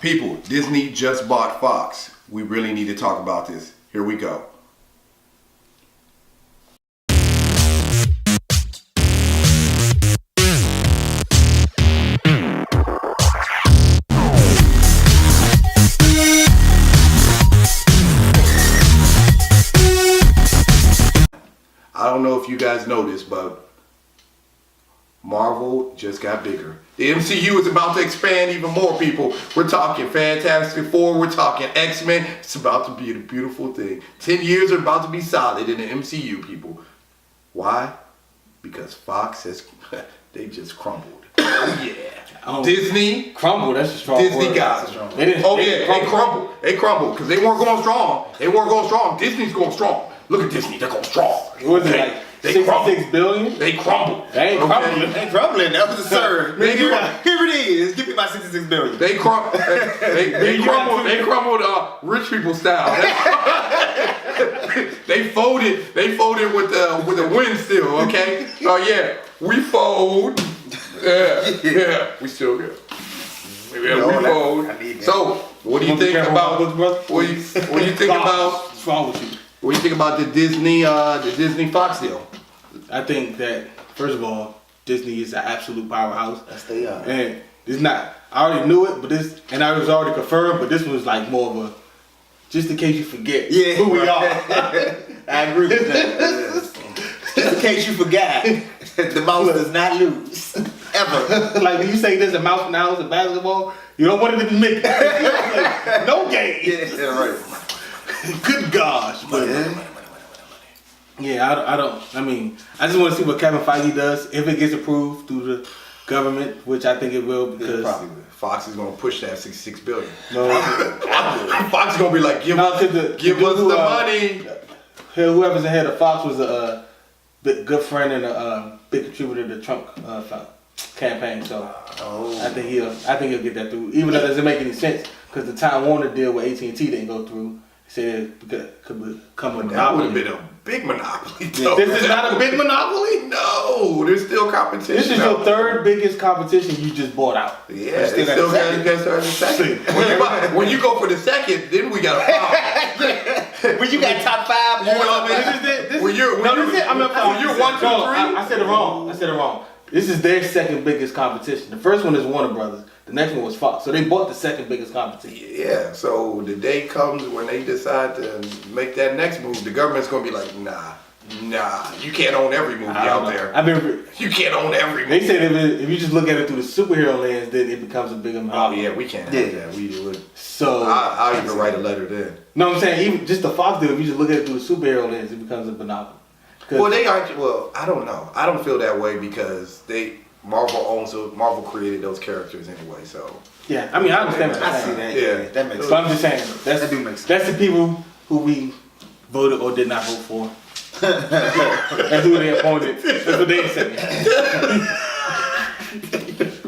People, Disney just bought Fox. We really need to talk about this. Here we go. I don't know if you guys know this, but Marvel just got bigger. The MCU is about to expand even more, people. We're talking Fantastic Four, we're talking X-Men. It's about to be a beautiful thing. 10 years are about to be solid in the MCU, people. Why? Because Fox has, they just crumbled. Yeah. Oh, Disney crumbled. That's a strong Disney word. got Strong. they crumbled. They crumbled because they weren't going strong. They weren't going strong. Disney's going strong. Look at Disney. They're going strong. What was it, like They 66 billion? They crumbled. They ain't crumbling. Ain't crumbling. That was absurd. Man, Here it is. Give me my 66 billion. They crumbled. They crumbled. Rich people style. They folded. They folded with the wind still. Okay. Oh yeah. We fold. Yeah. We still good. Yeah, we fold. So, what do you think about? What do you think about? What's wrong with you? What do you think about the Disney Fox deal? I think that first of all, Disney is an absolute powerhouse. Yes, they are. And it's not. I already knew it, but and I was already confirmed. But this was like more of a, just in case you forget who we are. I agree with that. Just in case you forgot, the mouse does not lose. Ever. Like when you say there's a mouse in the house in basketball, you don't want it to be Mickey. No game. Yeah, right. Good gosh. But yeah, I don't. I mean, I just want to see what Kevin Feige does if it gets approved through the government, which I think it will because Fox is gonna push that $66 billion. No, Fox is gonna be like, give us the money. Whoever's ahead of Fox was a good friend and a big contributor to the Trump campaign. So I think he'll get that through, even though it doesn't make any sense because the Time Warner deal with AT&T didn't go through. Said it could become a monopoly. That would have been a big monopoly. Yeah, this is not a big monopoly? No, there's still competition. This is your third biggest competition you just bought out. Yeah, they still got the second. When you go for the second, then we got a problem. When you got top five, you know what I mean? When you're 1, 2, 3. I said it wrong. This is their second biggest competition. The first one is Warner Brothers. The next one was Fox. So they bought the second biggest competition. Yeah, so the day comes when they decide to make that next move, the government's going to be like, nah, you can't own every movie out there. You can't own every movie. They said if you just look at it through the superhero lens, then it becomes a bigger monopoly. Oh, yeah, we can't have that. We would. So I'll even write a letter then. No, I'm saying even just the Fox deal, if you just look at it through the superhero lens, it becomes a monopoly. Well, they aren't. Well, I don't know. I don't feel that way because Marvel created those characters anyway. So yeah, I mean I understand what you're saying. I see that. Yeah, that makes sense. But I'm just saying That do make sense. that's the people who we voted or did not vote for. That's who they appointed. That's what they said.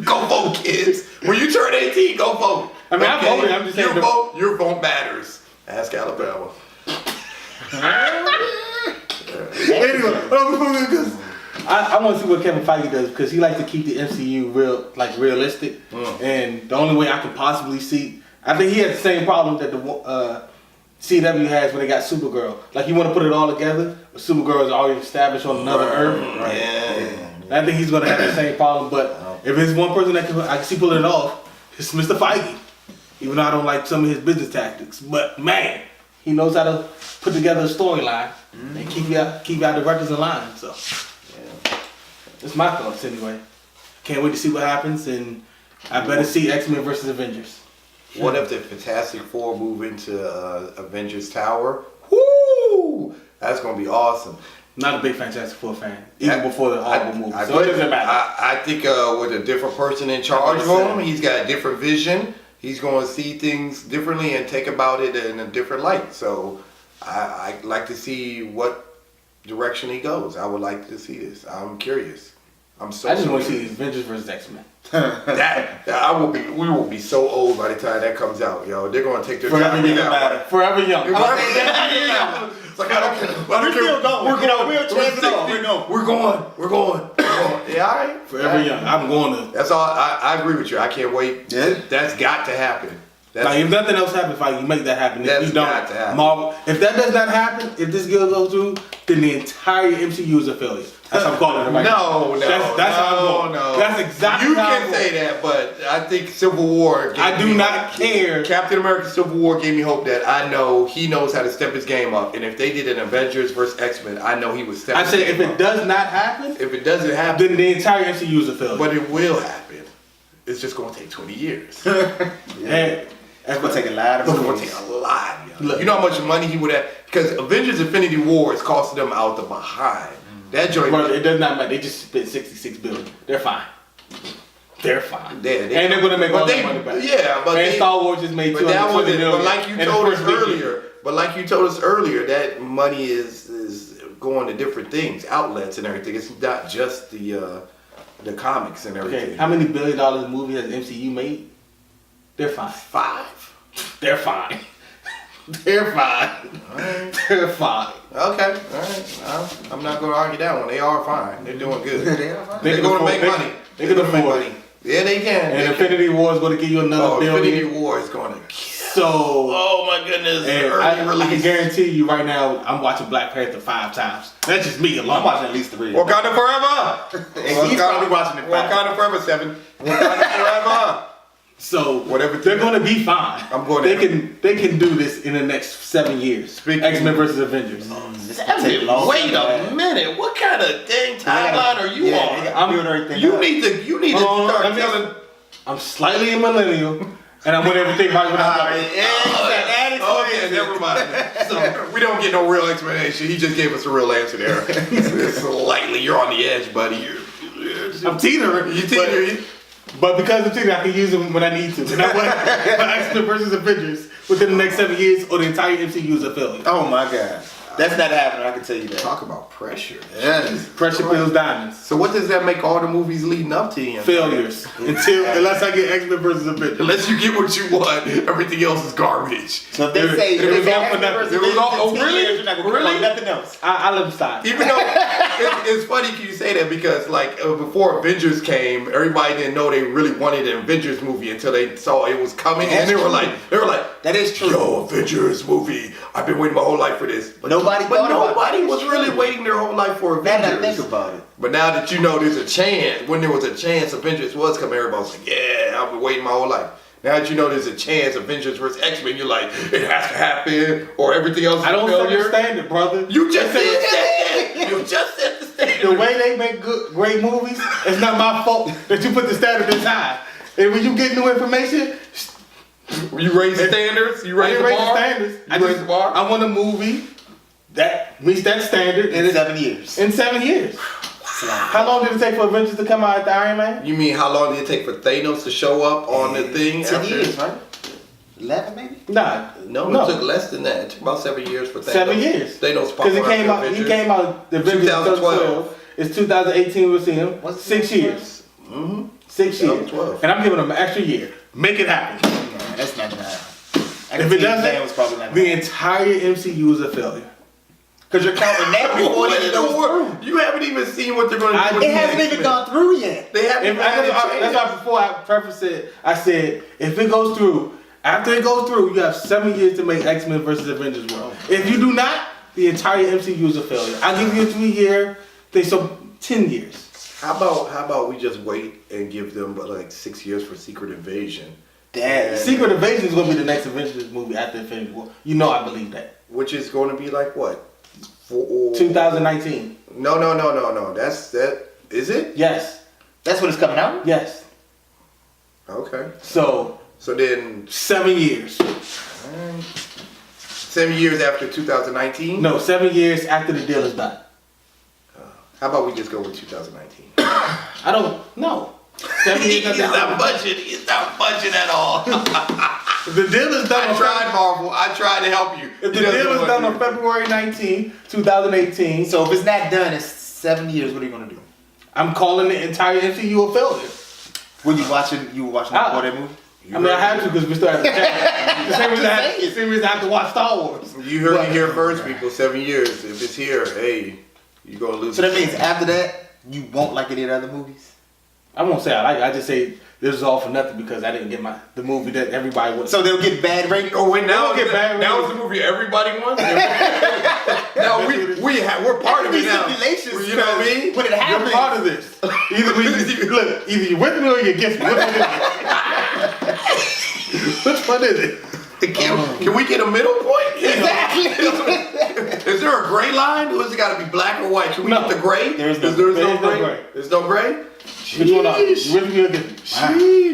Go vote, kids. When you turn 18, go vote. I mean, I voted. I'm just saying your vote matters. Ask Alabama. Anyway, I want to see what Kevin Feige does because he likes to keep the MCU realistic. And the only way I can possibly see, I think he has the same problem that the CW has when they got Supergirl. Like you want to put it all together, but Supergirl is already established on another Earth. Right? Yeah. I think he's going to have the same problem. But if it's one person that I can see pulling it off, it's Mr. Feige. Even though I don't like some of his business tactics, but man, he knows how to put together a storyline and keep out the records in line. So, yeah. That's my thoughts anyway. Can't wait to see what happens, and I better see X-Men versus Avengers. What if the Fantastic Four move into Avengers Tower? Woo! That's gonna be awesome. Not a big Fantastic Four fan, even before the horrible movie. So it doesn't matter. I think with a different person in charge of him, he's got a different vision. He's going to see things differently and take about it in a different light. So I like to see what direction he goes. I would like to see this. I'm curious. I just want to see Avengers versus X-Men. We will be so old by the time that comes out, yo. They're going to take their time. Forever young. It's like, I don't care. We're still going. We're going. Yeah, all right. Forever young. I'm going to. That's all. I agree with you. I can't wait. Yeah. That's got to happen. Like if nothing else happens, like you make that happen. If That's you don't, got to happen. Marvel. If that does not happen, if this deal goes through, then the entire MCU is a failure. That's how I'm calling it right now. No, That's how I'm going. no. That's exactly You how I'm can going. say that, but I think Civil War. I do not care. Captain America: Civil War gave me hope that I know he knows how to step his game up, and if they did an Avengers versus X-Men, I know he would step. I his said game if it up. does not happen, If it doesn't happen, then the entire MCU is a failure. but it will happen. It's just going to take 20 years. And That's gonna take a lot of It's going to movies. take a lot. Yo. Look. You know how much money he would have? Because Avengers: Infinity War is costing them out the behind. That joint. Bro, it does not matter. They just spent $66 billion. They're fine. They're fine. Yeah, and they're gonna make all that money back. Yeah, but and they, Star Wars just made but that was $220 it. million. But like you in the told us first weekend. earlier, that money is going to different things, outlets and everything. It's not just the comics and everything. Okay, how many $1 billion movie has MCU made? They're fine. 5. They're fine. They're fine. Alright. They're fine. Okay, all right. Well, I'm not going to argue that one. They are fine. They're doing good. They are fine. They're can going to afford- make money. They can They're gonna make afford money. Yeah, they can. And They can. Infinity War is going to give you another billion. Infinity War is going to kill. So, Oh my goodness! and Early I can release. guarantee you right now, I'm watching Black Panther 5 times. That's just me alone. I'm watching at least 3. Wakanda forever. And he's probably watching it 5. Wakanda forever 7. Wakanda forever. So Whatever they're going to be fine. I'm going They to- they can do this in the next 7 years. Speaking- X-Men versus Avengers. This could take long. Wait a minute! What kind of dang timeline are you They on? gotta build everything You up. need to Hold on, start let me- telling. I'm slightly a millennial, and I want everything right when I Okay, never mind. So we don't get no real explanation. He just gave us a real answer there. Slightly, you're on the edge, buddy. I'm teetering. You teetering. But because of teetering, I can use them when I need to. And I want X-Men versus Avengers within the next 7 years, or the entire MCU is a failure. Oh my god. That's not happening, I can tell you that. Talk about pressure. Yes. Pressure kills diamonds. So what does that make all the movies leading up to? Him? Failures. Unless I get X-Men versus Avengers. Unless you get what you want, everything else is garbage. So if they say It was all for nothing. versus It was all- Avengers in 10 really? years, you're not gonna Really? really? Nothing else. I let them stop. Even though it's funny you say that because like before Avengers came, everybody didn't know they really wanted an Avengers movie until they saw it was coming, and they were like, That is true. "Yo, Avengers movie! I've been waiting my whole life for this." But Nobody thought about it. nobody was It's really true. waiting their whole life for Now that I Avengers. think about it. But now that you know there's a chance, when there was a chance Avengers was coming, everybody was like, "Yeah, I've been waiting my whole life." Now that you know there's a chance Avengers vs X-Men, you're like, "It has to happen," or everything else is I don't a set the failure. standard, brother. You just They said set that. You just said the standard. the way they make great movies, it's not my fault that you put the standard this high. And when you get new information, You raise the standards. You I raise didn't the raise the bar. standards. You raise the bar. I want a movie that meets that standard In in 7 years. 7 years. How long did it take for Avengers to come out at the Iron Man? You mean how long did it take for Thanos to show up on the thing? 10 after- years, right? 11 maybe? Nah, No, it took less than that. It took about 7 years for Thanos. 7 years. Thanos Because popped it came up out. in He Avengers. came out. The Avengers 2012. It's 2018. We'll see him. What's 6 the years. Mm-hmm. 6 years. 2012. And I'm giving him an extra year. Make it happen. No, that's not gonna happen. I If can it see doesn't, Thanos probably not the gonna entire MCU is a failure. Because you're counting that before What it in goes the world? You haven't even seen what they're going to do. with It the hasn't even X-Men. gone through yet. They haven't. If, that's why before I preface it, I said if it goes through, after it goes through, you have 7 years to make X-Men versus Avengers work. If you do not, the entire MCU is a failure. I give you a 3-year thing, so 10 years. How about we just wait and give them like 6 years for Secret Invasion, Dad. Secret Invasion is going to be the next Avengers movie after Infinity War. You know I believe that. which is going to be like what? 2019. No. That's that. Is it? Yes. That's when it's coming out? Yes. Okay. So, So then 7 years. 7 years after 2019. No, 7 years after the deal is done. How about we just go with 2019? I don't know. 7 years after budget. He's not budget at all. If the deal is done I on tried, Marvel. I tried to help you. If the deal is done on February 19, 2018, So if it's not done, it's 7 years. What are you gonna do? I'm calling the entire MCU a failure. Were you watching? You were watching Ah. before that movie? I mean, I had to because we still have to check. The same reason I have to watch Star Wars. You heard it here first, people. 7 years. If it's here, hey, you're gonna lose. So that means after that, you won't like any of the other movies. I won't say I like it. I just say this is all for nothing because I didn't get the movie that everybody was. So they'll get bad ratings. Oh wait, now Get bad now it's the movie everybody wants. Now we're part of it now. Stipulations, You know what I mean? when it happens. You're part of this. Either you're with me or you're against me. Which one is it? Can we get a middle point? Exactly. Is there a gray line? Or has it got to be black or white? Can we No. get the gray? There's no gray. There's no gray. Which one are you? You with me or against me?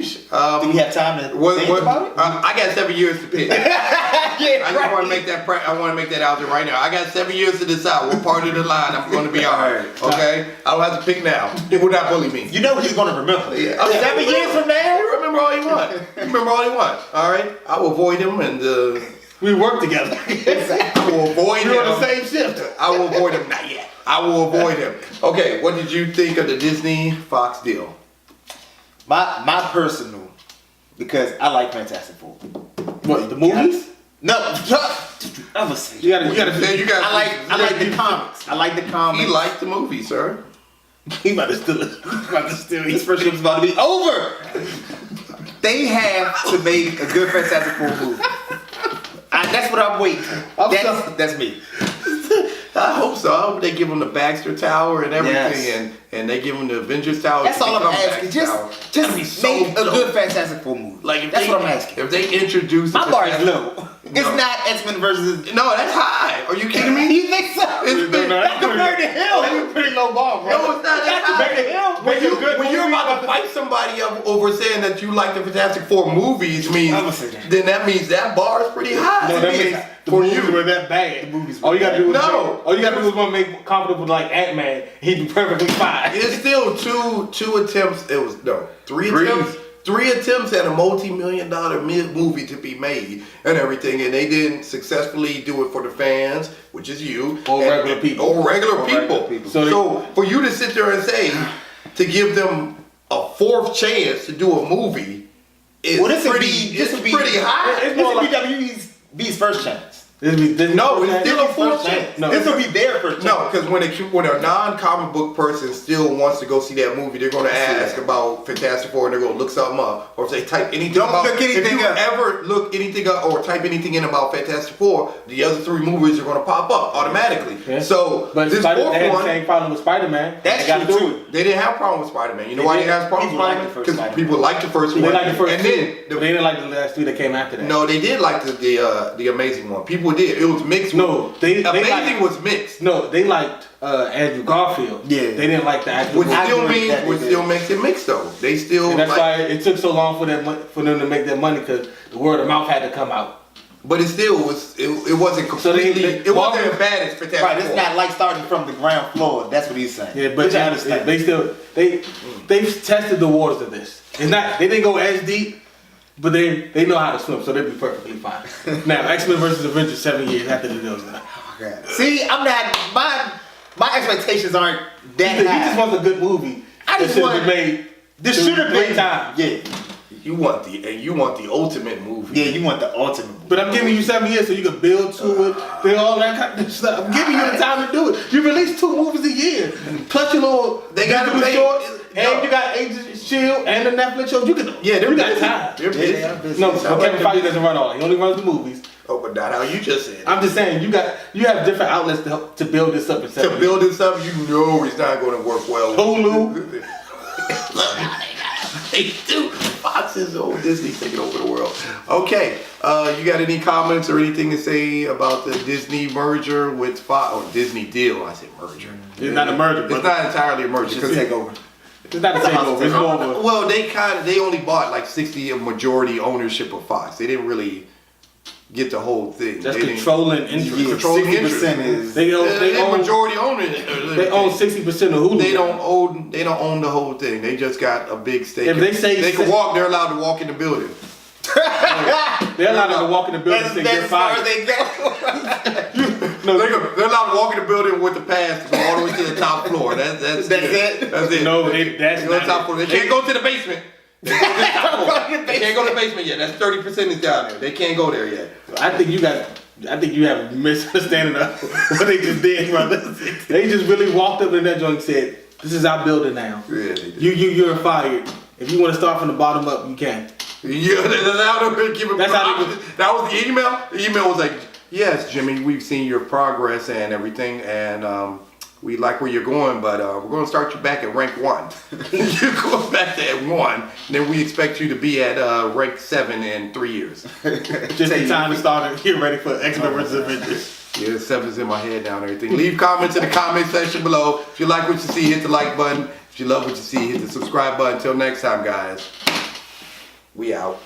Sheesh. Do we have time to think about it? I got 7 years to pick. I just want to make that. I want to make that out there right now. I got 7 years to decide what part of the line I'm going to be on. Okay, I don't have to pick now. It will not bully me. You know he's going to remember. Yeah. 7 years from now? You remember all you want. You remember all you want. All right, I will avoid him and. We work together. I will avoid him. We're on the same shift. I will avoid him. Not yet. I will avoid him. Okay, what did you think of the Disney Fox deal? My personal, because I like Fantastic Four. What, the movies? No, I was saying. You gotta. I like the comics. I like the comics. He liked the movie, sir. He about to steal it. He about to steal This it. friendship is about to be over. They have to make a good Fantastic Four movie. That's what I'm waiting for. That's me. I hope so. I hope they give him the Baxter Tower and everything, Yes. and they give him the Avengers Tower. That's to all I'm become asking. Baxter Tower. That'd be Just so make a dope. good Fantastic Four movie. Like if that's they, what I'm asking. If they introduce My the bar is Fantastic- low. It's not X-Men versus. No, that's high. Are you kidding me? You think so? It's big. That's compared to him. That's a pretty low bar, bro. No, it's not. That's compared to high. him. When you're about to fight somebody up over saying that you like the Fantastic Four movies, means I'm gonna say that. then that means that bar is pretty high. No, to that me. means the For movies you. were that bad. The movies All you gotta do is No. all you gotta do is want to make comparable with like Ant-Man. He'd be perfectly fine. It's still two attempts. It was three attempts. 3 attempts at a multi-million-dollar movie to be made and everything, and they didn't successfully do it for the fans, which is you, Or and- regular people. Or regular regular people. people. So for you to sit there and say to give them a fourth chance to do a movie is Well, this would pretty. be It's pretty high. It's This more would be like WWE's first chance. No, it's still a fourth First chance. No. This will be their first chance. No, because when a non-comic book person still wants to go see that movie, they're going to ask about Fantastic Four and they're going to look something up, or if they type anything Don't about. look anything if you up. ever look anything up or type anything in about Fantastic Four, the other 3 movies are going to pop up automatically. Yeah. So But this they fourth had the one, same problem with Spider-Man. That's They gotta true, do too. it. they didn't have a problem with Spider-Man. You know They why they did. didn't have problems with People liked Spider-Man? the first Because Spider-Man. people liked the first They one. liked the first and two, then but they didn't like the last 3 that came after that. no, they did like the Amazing one. People did. It was mixed. No, they Amazing liked, was mixed. No, they liked Andrew Garfield. Yeah. They didn't like the actual. Which I still agree means, that they which did. still makes it mixed though. They still And that's like, why it took so long for them to make their money because the word of mouth had to come out. but it still was. It wasn't So they- completely. they- it wasn't as bad as Fantastic Right, it's Four. not like starting from the ground floor. That's what he's saying. Yeah, but Which I understand. they've tested the waters of this. It's not they didn't go as deep, but they know how to swim, so they'll be perfectly fine. Now X-Men versus Avengers 7 years after the deal. See, I'm not. My expectations aren't that He high. just wants a good movie. I just that should want- have been made. This should have 3 been times. Yeah, You want the ultimate movie. yeah. You want the ultimate. But I'm giving you 7 years so you can build to it, build all that kind of stuff. I'm giving you the time to do it. You release 2 movies a year. Plus your little They gotta digital pay- shorts, no. and you got Agents of S.H.I.E.L.D. and the Netflix shows. You can they're you got busy. time. They're busy. they are busy. No, Sound but like Kevin Feige doesn't run all. He only runs the movies. Oh, but not how you just said. I'm just saying you have different outlets to help to build this up in 7 To years. build this up, you know it's not going to work well. Hulu. They do. Fox is old Disney taking over the world. Okay, you got any comments or anything to say about the Disney merger with Fox or Disney deal? I said merger. It's not a merger, It's brother. not entirely a merger It's a because takeover. It's not a takeover. It's more of a well, they only bought like 60 of majority ownership of Fox. They didn't really get the whole thing. that's They didn't- controlling interest. Yeah, Controlling 60% is. They own They majority owner. they own 60% of Hulu. They don't own the whole thing. They just got a big stake. If they say they can walk, they're allowed to walk in the building. They're allowed to walk in the building and say That's you're as far as fired. they go. No, They're allowed to walk in the building with the pass to go all the way to the top floor. That's That's it. it? That's it. No, that's They go to the top not floor. it. They can't go to the basement. They go to the top floor. They can't go to the basement yet. That's 30% is down there. They can't go there yet. I think you have a misunderstanding of what they just did, brother. They just really walked up in that joint and said, This is our building now. Yeah, they did. You're fired. If you want to start from the bottom up, you can. Yeah, That's how they that was the email. The email was like, yes, Jimmy, we've seen your progress and everything, and we like where you're going, but we're going to start you back at rank 1. You're going back to at 1, and then we expect you to be at rank 7 in 3 years. Just in time to start and get ready for X-Men vs. Avengers. Yeah, 7's in my head now and everything. Leave comments in the comment section below. If you like what you see, hit the like button. If you love what you see, hit the subscribe button. Until next time, guys. We out.